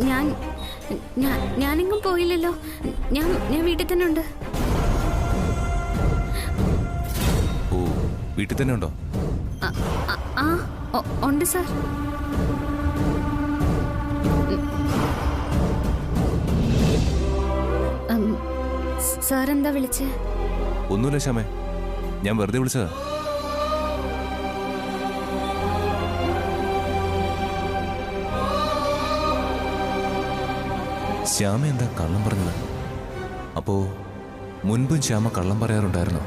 ഞാൻ ഞാനെങ്ങും പോയില്ലല്ലോ. ഞാൻ വീട്ടിൽ തന്നെ ഉണ്ട്. ഓ, വീട്ടിൽ തന്നെ ഉണ്ടോ? ഉണ്ട് സാർ. സാർ എന്താ വിളിച്ചേ? ഒന്നുമില്ല ശ്യാമേ, ഞാൻ വെറുതെ വിളിച്ചതാ. ശ്യാമ എന്താ കള്ളം പറഞ്ഞത്? അപ്പോ മുൻപും ശ്യാമ കള്ളം പറയാറുണ്ടായിരുന്നോ?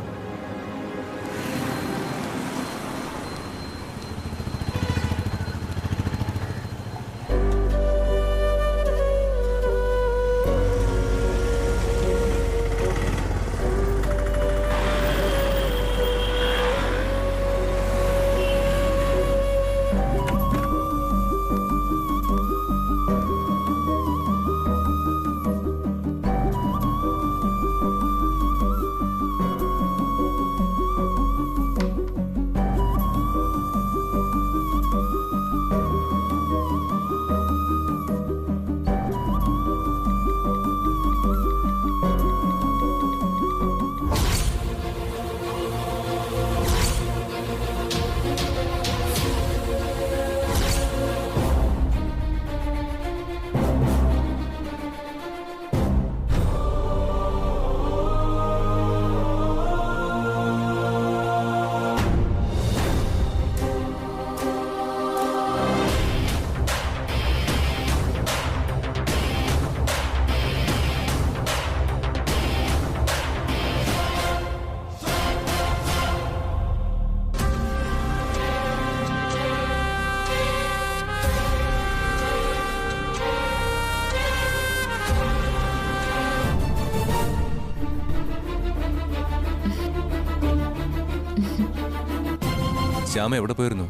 ശ്യാമ എവിടെ പോയിരുന്നു?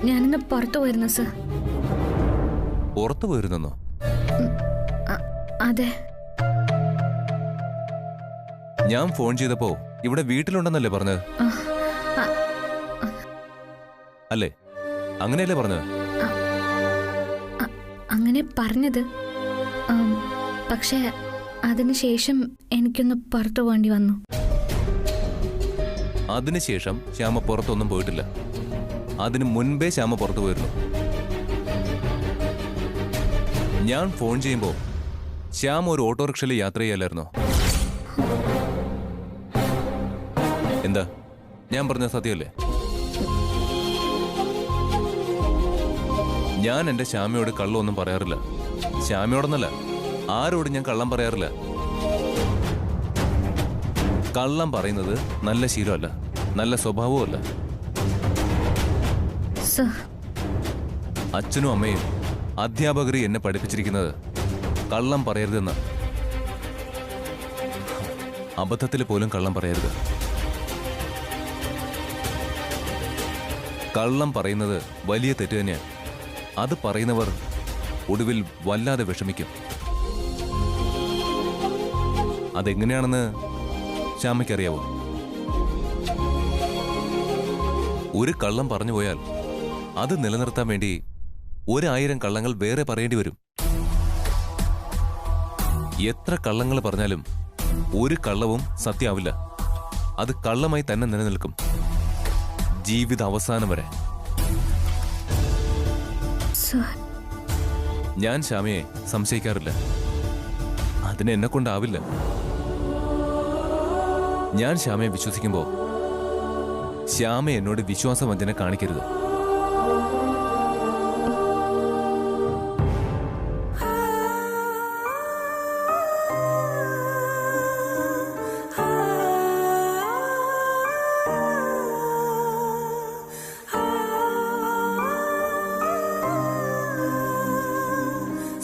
ഞാനിന്ന് പുറത്തു പോയിരുന്നു സർ. പുറത്തു പോയിരുന്നോ? അതെ. ഞാൻ ഫോൺ ചെയ്തപ്പോ ഇവിടെ വീട്ടിലുണ്ടെന്നല്ലേ പറഞ്ഞത്? അല്ലേ? അങ്ങനെയല്ലേ പറഞ്ഞത്? അങ്ങനെ പറഞ്ഞത്. പക്ഷെ അതിനുശേഷം എനിക്കൊന്ന് പുറത്തു പോകേണ്ടി വന്നു. അതിനുശേഷം ശ്യാമ പുറത്തൊന്നും പോയിട്ടില്ല. അതിനു മുൻപേ ശ്യാമ പുറത്തു പോയിരുന്നു. ഞാൻ ഫോൺ ചെയ്യുമ്പോ ശ്യാമ ഒരു ഓട്ടോറിക്ഷയിൽ യാത്ര ചെയ്യലായിരുന്നോ? എന്താ ഞാൻ പറഞ്ഞ സത്യമല്ലേ? ഞാൻ എന്റെ ശ്യാമയോട് കള്ളമൊന്നും പറയാറില്ല. ശ്യാമയോടൊന്നല്ല, ആരോടും ഞാൻ കള്ളം പറയാറില്ല. കള്ളം പറയുന്നത് നല്ല ശീലമല്ല, നല്ല സ്വഭാവമല്ല. അച്ഛനും അമ്മയും അധ്യാപകരും എന്നെ പഠിപ്പിച്ചിരിക്കുന്നത് കള്ളം പറയരുതെന്ന്. അബദ്ധത്തിൽ പോലും കള്ളം പറയരുത്. കള്ളം പറയുന്നത് വലിയ തെറ്റ് തന്നെയാണ്. അത് പറയുന്നവർ ഒടുവിൽ വല്ലാതെ വിഷമിക്കും. അതെങ്ങനെയാണെന്ന് ശ്യാമയ്ക്കറിയാവോ? ഒരു കള്ളം പറഞ്ഞു പോയാൽ അത് നിലനിർത്താൻ വേണ്ടി 1000 കള്ളങ്ങൾ വേറെ പറയേണ്ടി വരും. എത്ര കള്ളങ്ങൾ പറഞ്ഞാലും ഒരു കള്ളവും സത്യമാവില്ല. അത് കള്ളമായി തന്നെ നിലനിൽക്കും ജീവിത അവസാനം വരെ. ഞാൻ ശ്യാമയെ സംശയിക്കാറില്ല. അതിന് എന്നെ കൊണ്ടാവില്ല. ഞാൻ ശ്യാമയെ വിശ്വസിക്കുമ്പോ ശ്യാമ എന്നോട് വിശ്വാസവഞ്ചന കാണിക്കരുത്.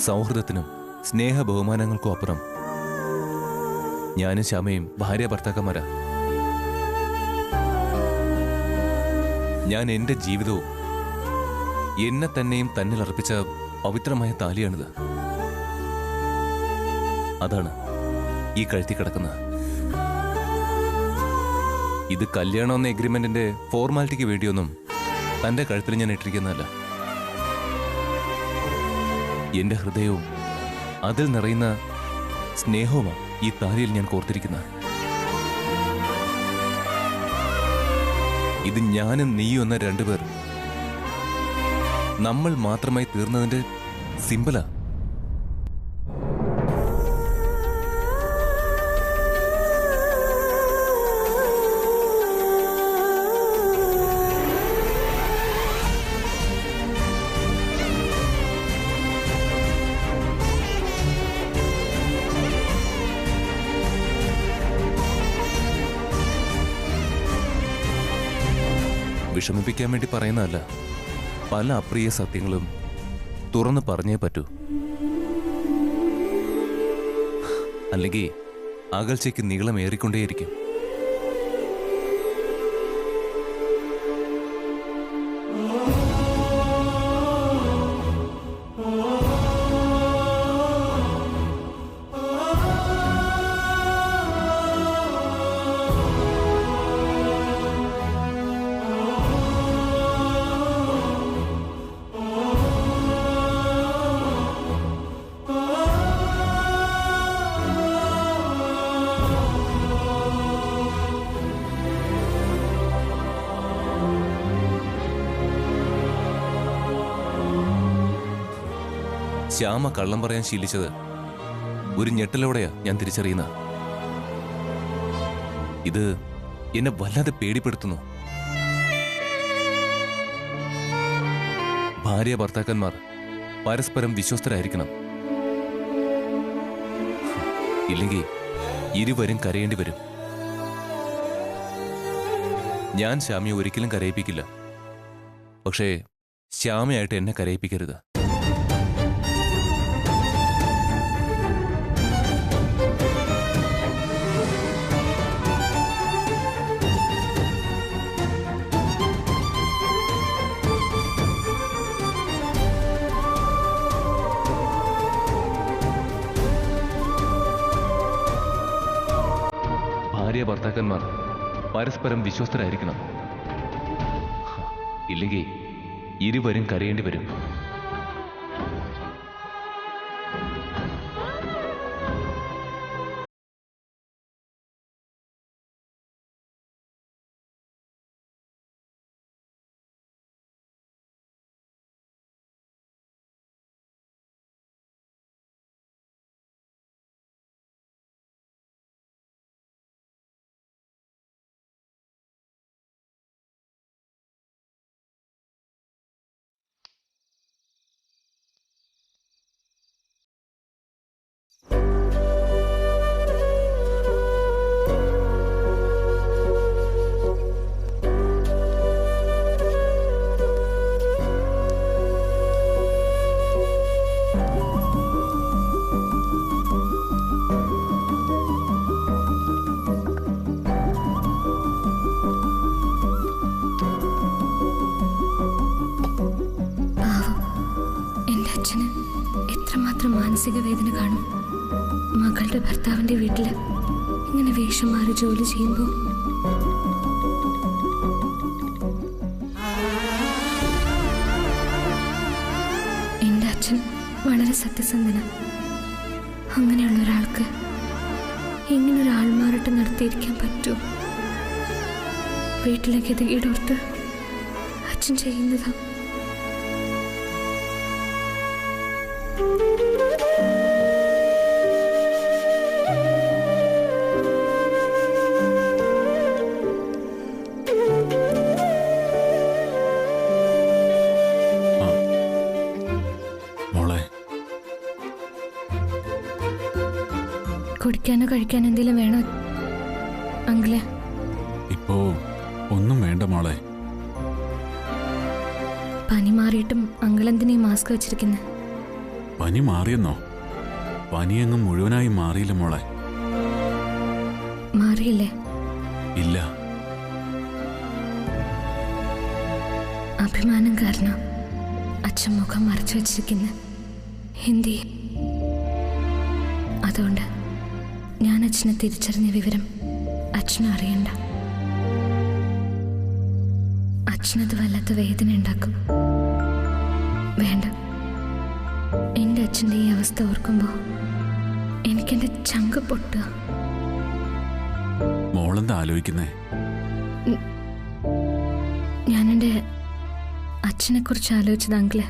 സൗഹൃദത്തിനും സ്നേഹ ബഹുമാനങ്ങൾക്കും അപ്പുറം ഞാനും ശ്യാമയും ഭാര്യ ഭർത്താക്കന്മാരാ. ഞാൻ എന്റെ ജീവിതവും എന്നെ തന്നെയും തന്നിൽ അർപ്പിച്ച പവിത്രമായ താലിയാണിത്. അതാണ് ഈ കഴുത്തി കിടക്കുന്നത്. ഇത് കല്യാണം എന്ന എഗ്രിമെന്റിന്റെ ഫോർമാലിറ്റിക്ക് വേണ്ടിയൊന്നും തന്റെ കഴുത്തിൽ ഞാൻ ഇട്ടിരിക്കുന്നതല്ല. എന്റെ ഹൃദയവും അതിൽ നിറയുന്ന സ്നേഹവുമാണ് ഈ താലിയിൽ ഞാൻ കോർത്തിരിക്കുന്നത്. ഇത് ഞാനും നീയും എന്ന രണ്ടുപേർ നമ്മൾ മാത്രമായി തീർന്നതിന്റെ സിമ്പലാ. വിഷമിപ്പിക്കാൻ വേണ്ടി പറയുന്നതല്ല, പല അപ്രിയ സത്യങ്ങളും തുറന്നു പറഞ്ഞേ പറ്റൂ. അല്ലെങ്കിൽ അകൽച്ചയ്ക്ക് നീളമേറിക്കൊണ്ടേയിരിക്കും. ശ്യാമ കള്ളം പറയാൻ ശീലിച്ചത് ഒരു ഞെട്ടലോടെയാ ഞാൻ തിരിച്ചറിയുന്നത്. ഇത് എന്നെ വല്ലാതെ പേടിപ്പെടുത്തുന്നു. ഭാര്യ ഭർത്താക്കന്മാർ പരസ്പരം വിശ്വസ്തരായിരിക്കണം. ഇല്ലെങ്കിൽ ഇരുവരും കരയേണ്ടി വരും. ഞാൻ ശ്യാമയെ ഒരിക്കലും കരയിപ്പിക്കില്ല. പക്ഷേ ശ്യാമയായിട്ട് എന്നെ കരയിപ്പിക്കരുത്. ഭാര്യ ഭർത്താക്കന്മാർ പരസ്പരം വിശ്വസ്തരായിരിക്കണം. ഇല്ലെങ്കിൽ ഇരുവരും കരയേണ്ടി വരും. മാനസിക വേദന കാണും. മകളുടെ ഭർത്താവിന്റെ വീട്ടില് ഇങ്ങനെ വേഷം മാറി ജോലി ചെയ്യുമ്പോൾ എന്റെ അച്ഛൻ വളരെ സത്യസന്ധന. അങ്ങനെയുള്ള ഒരാൾക്ക് ഇങ്ങനൊരു ആൾമാറാട്ടം നടത്തിയിരിക്കാൻ പറ്റുമോ? വീട്ടിലെ ഗതികേടോർത്ത് അച്ഛൻ ചെയ്യുന്നതാ. കുടിക്കാനോ കഴിക്കാനോ എന്തെങ്കിലും വേണോ അങ്കിളെ? ഇപ്പോ ഒന്നും വേണ്ട മോളെ. പനി മാറിയിട്ടും അങ്കിളെന്തിനാ ഈ മാസ്ക് വെച്ചിരിക്കുന്നത്? പനി മാറിയെന്നോ? പനിയെങ്ങും മുഴുവനായി മാറിയില്ല മോളെ. മാറിയില്ലേ? ഇല്ല. അഭിമാനം കാരണം അച്ഛൻ മുഖം മറച്ചു വെച്ചിരിക്കുന്നു. ഹിന്ദി. അതുകൊണ്ട് ഞാൻ അച്ഛനെ തിരിച്ചറിഞ്ഞ വിവരം അച്ഛനും അറിയണ്ട. അച്ഛനത് വല്ലാത്ത വേദന ഉണ്ടാക്കും. വേണ്ട, എൻ്റെ അച്ഛൻ്റെ ഈ അവസ്ഥ ഓർക്കുമ്പോൾ എനിക്കെൻ്റെ ചങ്ക് പൊട്ടുക. മോളെന്താ ആലോചിക്കുന്നേ? ഞാൻ എൻ്റെ അച്ഛനെ കുറിച്ച് ആലോചിച്ചത് അങ്കിളെ.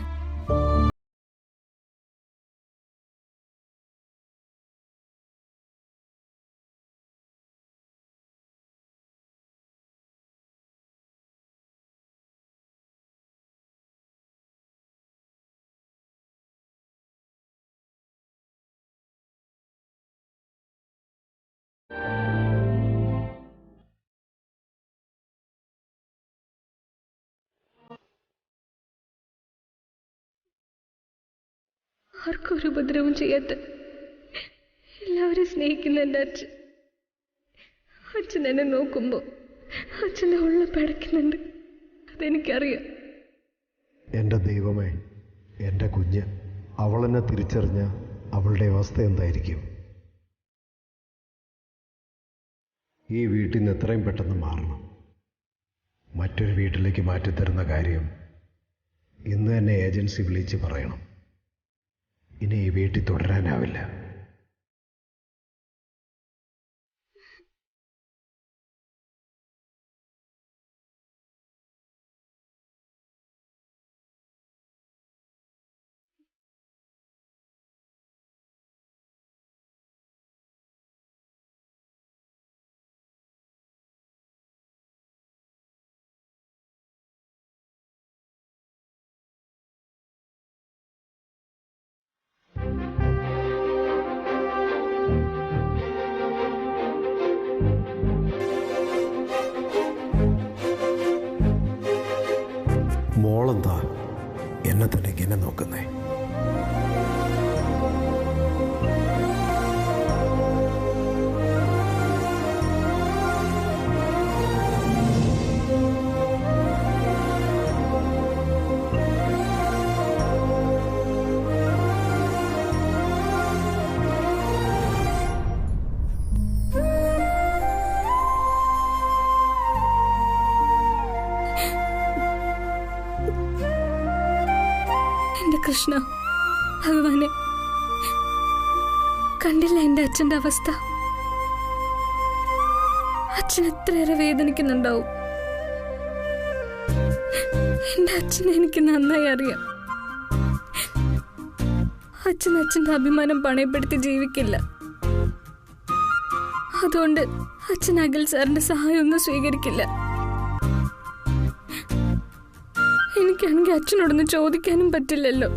ആർക്കും ഒരു ഉപദ്രവം ചെയ്യാത്ത എല്ലാവരും സ്നേഹിക്കുന്ന എൻ്റെ അച്ഛൻ. അച്ഛൻ എന്നെ നോക്കുമ്പോൾ അച്ഛൻ്റെ ഉള്ള പടയ്ക്കുന്നുണ്ട്. അതെനിക്കറിയാം. എൻ്റെ ദൈവമേ, എൻ്റെ കുഞ്ഞ് അവളെന്നെ തിരിച്ചറിഞ്ഞ അവളുടെ അവസ്ഥ എന്തായിരിക്കും? ഈ വീട്ടിൽ നിന്ന് എത്രയും പെട്ടെന്ന് മാറണം. മറ്റൊരു വീട്ടിലേക്ക് മാറ്റിത്തരുന്ന കാര്യം ഇന്ന് തന്നെ ഏജൻസി വിളിച്ച് പറയണം. ഇനി ഈ വീട്ടിൽ തുടരാനാവില്ല. മോളെന്താ എന്നെ തന്നെ ഇങ്ങനെ നോക്കുന്നേ? കൃഷ്ണ ഭഗവാനെ, കണ്ടില്ല എൻ്റെ അച്ഛൻ്റെ അവസ്ഥ. അച്ഛൻ എത്രയേറെ വേദനിക്കുന്നുണ്ടാവും. എൻ്റെ അച്ഛനെ എനിക്ക് നന്നായി അറിയാം. അച്ഛൻ അച്ഛൻ്റെ അഭിമാനം പണയപ്പെടുത്തി ജീവിക്കില്ല. അതുകൊണ്ട് അച്ഛൻ അഖിൽ സാറിന്റെ സഹായമൊന്നും സ്വീകരിക്കില്ല. എനിക്കാണെങ്കിൽ അച്ഛനോടൊന്നും ചോദിക്കാനും പറ്റില്ലല്ലോ.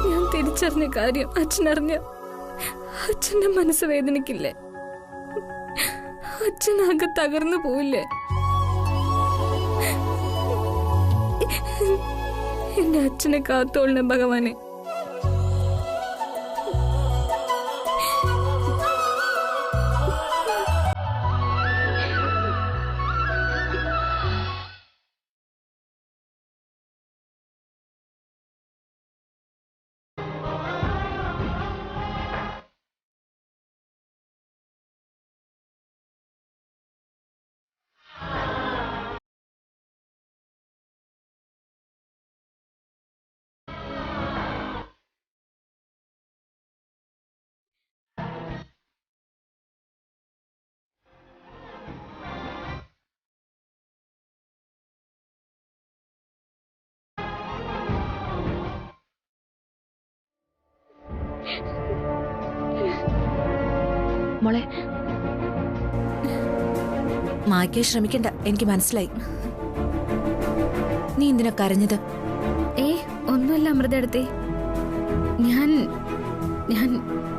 ഞാൻ തിരിച്ചറിഞ്ഞ കാര്യം അച്ഛനറിഞ്ഞ അച്ഛന്റെ മനസ്സ് വേദനിക്കില്ലേ? അച്ഛനാകെ തകർന്നു പോയില്ലേ? എന്റെ അച്ഛനെ കാത്തോളണം ഭഗവാനെ. മോളെ, മായ്ക്കാൻ ശ്രമിക്കണ്ട, എനിക്ക് മനസ്സിലായി. നീ എന്തിനാ കരഞ്ഞത്? ഒന്നുമല്ല അമൃതടുത്തേ.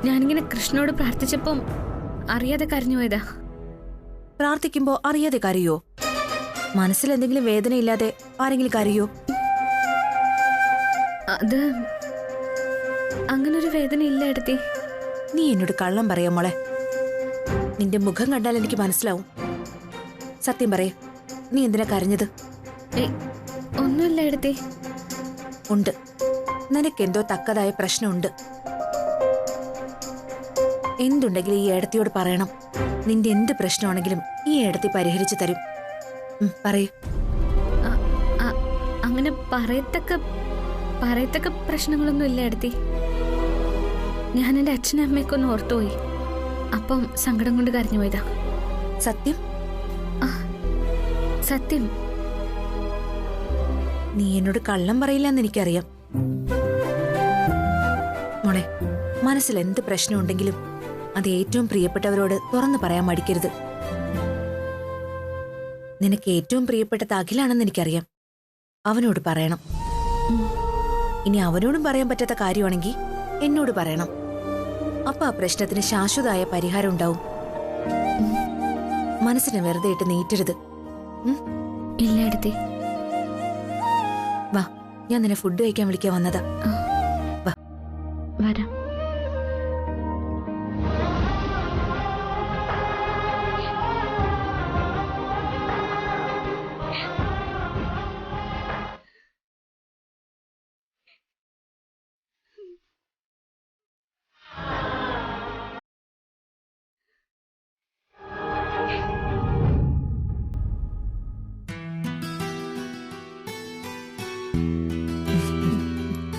ഞാനിങ്ങനെ കൃഷ്ണനോട് പ്രാർത്ഥിച്ചപ്പം അറിയാതെ കരഞ്ഞു പോയതാ. പ്രാർത്ഥിക്കുമ്പോ അറിയാതെ കരയോ? മനസ്സിൽ എന്തെങ്കിലും വേദനയില്ലാതെ ആരെങ്കിലും കരയോ? അത് അങ്ങനൊരു വേദന ഇല്ല എടുത്തേ. നീ എന്നോട് കള്ളം പറയാം മോളെ. നിന്റെ മുഖം കണ്ടാൽ എനിക്ക് മനസ്സിലാവും. സത്യം പറയേ, നീ എന്തിനാ കരഞ്ഞത്? ഒന്നുമില്ല എടുത്തേ. ഉണ്ട്, നിനക്കെന്തോ തക്കതായ പ്രശ്നമുണ്ട്. എന്തുണ്ടെങ്കിലും ഈ ഏടത്തിയോട് പറയണം. നിന്റെ എന്ത് പ്രശ്നമാണെങ്കിലും ഈ ഏടത്തി പരിഹരിച്ചു തരും. പറയൂ. അങ്ങനെ അങ്ങനെ പറയത്തക്ക പ്രശ്നങ്ങളൊന്നും ഇല്ല എടുത്തി. ഞാൻ എൻ്റെ അച്ഛനും അമ്മയൊക്കെ ഒന്ന് ഓർത്തുപോയി. അപ്പം സങ്കടം കൊണ്ട് കരഞ്ഞു പോയതാ. സത്യം? സത്യം. നീ എന്നോട് കള്ളം പറയില്ലെന്ന് എനിക്കറിയാം മോളെ. മനസ്സിൽ എന്ത് പ്രശ്നമുണ്ടെങ്കിലും അത് ഏറ്റവും പ്രിയപ്പെട്ടവരോട് തുറന്നു പറയാൻ മടിക്കരുത്. നിനക്ക് ഏറ്റവും പ്രിയപ്പെട്ടത് അഖിലാണെന്ന് എനിക്കറിയാം. അവനോട് പറയണം. ഇനി അവനോടും പറയാൻ പറ്റാത്ത കാര്യമാണെങ്കിൽ എന്നോട് പറയണം. അപ്പൊ ആ പ്രശ്നത്തിന് ശാശ്വതമായ പരിഹാരം ഉണ്ടാവും. മനസ്സിനെ വെറുതെ ഇട്ട് നീറ്റരുത്. ഇല്ല എടുത്തി. വാ, ഞാൻ നിന്നെ ഫുഡ് കഴിക്കാൻ വിളിക്കാൻ വന്നതാ. വാ. വരാം.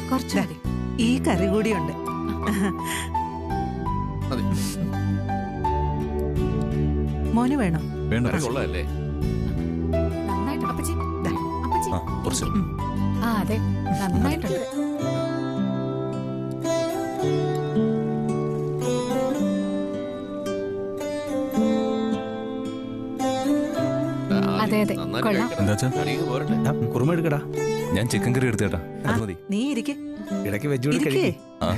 കുറച്ച് ഈ കറി കൂടിയുണ്ട്. മോന് വേണോ? വേണ്ട. കൊള്ളാല്ലേ? നന്നായിട്ട് അപ്പച്ചി. അപ്പച്ചി. കുറച്ച്. ആ അതെ, നന്നായിട്ടുണ്ട്. അതെ അതെ, കൊള്ളാം. എന്താച്ചാ? കുറുമ എടുക്കടാ. ഞാൻ ചിക്കൻ കറി എടുത്തേട്ടാ. അത് മതി. നീ ഇരിക്കെ. ഇടയ്ക്ക് വെജ് കഴിക്കേ. ആ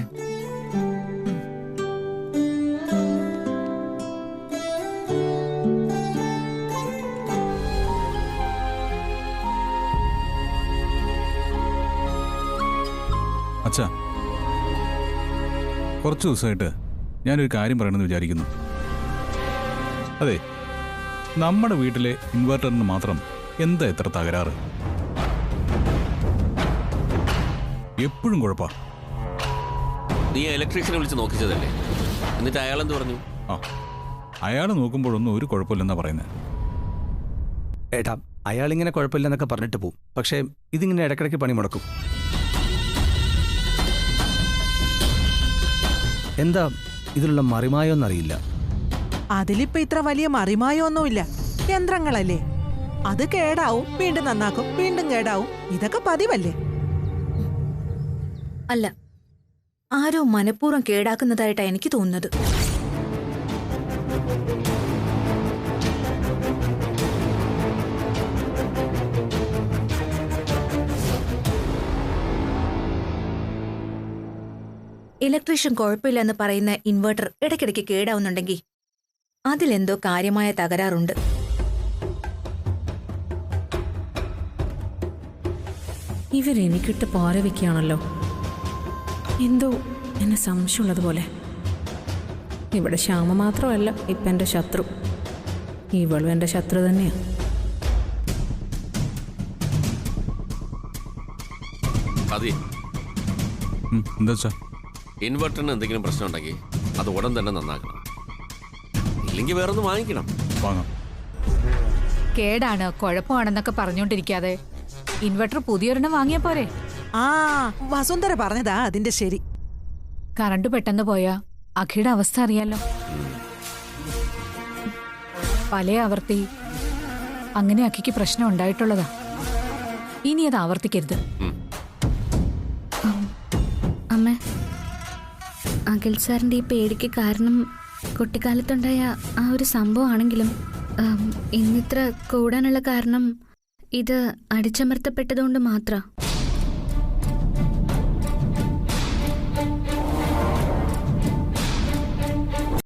അച്ഛാ, കുറച്ച് ദിവസമായിട്ട് ഞാനൊരു കാര്യം പറയണമെന്ന് വിചാരിക്കുന്നു. അതെ, നമ്മുടെ വീട്ടിലെ ഇൻവെർട്ടറിന് മാത്രം എന്താ എത്ര തകരാറ്? എപ്പോഴും കുഴപ്പാ. നീ ഇലക്ട്രീഷ്യനെ വിളിച്ച് നോക്കിച്ചതല്ലേ? എന്നിട്ട് അയാൾ എന്ത് പറഞ്ഞു? ആ, അയാൾ നോക്കുമ്പോഴൊന്നും ഒരു കുഴപ്പമില്ലെന്നാ പറയുന്നത്. ഏട്ടാ, അയാളിങ്ങനെ കുഴപ്പമില്ലെന്നൊക്കെ പറഞ്ഞിട്ട് പോവും. പക്ഷേ ഇതിങ്ങനെ ഇടയ്ക്കിടയ്ക്ക് പണി മുടക്കും. എന്താ ഇതിലുള്ള മറിമായോന്നറിയില്ല. അതിലിപ്പോ ഇത്ര വലിയ മറിമായൊന്നുമില്ല. യന്ത്രങ്ങളല്ലേ, അത് കേടാവും, വീണ്ടും നന്നാക്കും, വീണ്ടും കേടാവും. ഇതൊക്കെ പതിവല്ലേ? അല്ല, ആരോ മനഃപൂർവ്വം കേടാക്കുന്നതായിട്ടാ എനിക്ക് തോന്നുന്നത്. ഇലക്ട്രീഷ്യൻ കുഴപ്പമില്ലെന്ന് പറയുന്ന ഇൻവെർട്ടർ ഇടയ്ക്കിടയ്ക്ക് കേടാവുന്നുണ്ടെങ്കിൽ അതിലെന്തോ കാര്യമായ തകരാറുണ്ട്. ഇവരെനിക്കിട്ട് പാര വയ്ക്കുകയാണല്ലോ. എന്തോ എന്നെ സംശയമുള്ളതുപോലെ. ഇവിടെ ശ്യാമ മാത്രമല്ല ഇപ്പം എൻ്റെ ശത്രു, ഇവളും എൻ്റെ ശത്രു തന്നെയാണ്. അതെ, എന്താ വെച്ചാ? ഇൻവെർട്ടറിന് എന്തെങ്കിലും പ്രശ്നം ഉണ്ടെങ്കിൽ അത് ഉടൻ തന്നെ നന്നാക്കണം. ഇല്ലെങ്കിൽ വേറൊന്ന് വാങ്ങിക്കണം. വാങ്ങാം. കേടാണ്, കുഴപ്പമാണെന്നൊക്കെ പറഞ്ഞോണ്ടിരിക്കാതെ ഇൻവെർട്ടർ പുതിയൊരെണ്ണം വാങ്ങിയാ പോരെ? ആ, വസുന്ധര പറഞ്ഞതാ അതിന്റെ ശരി. കറണ്ട് പെട്ടെന്ന് പോയാ അഖിയുടെ അവസ്ഥ അറിയാലോ. പല ആവർത്തി അങ്ങനെ അഖിക്ക് പ്രശ്നം ഉണ്ടായിട്ടുള്ളതാ. ഇനി അത് ആവർത്തിക്കരുത്. അമ്മ, അഖിൽ സാറിൻ്റെ ഈ പേടിക്ക് കാരണം കുട്ടിക്കാലത്തുണ്ടായ ആ ഒരു സംഭവമാണെങ്കിലും ഇന്നിത്ര കൂടാനുള്ള കാരണം ഇത് അടിച്ചമർത്തപ്പെട്ടതുകൊണ്ട് മാത്രം.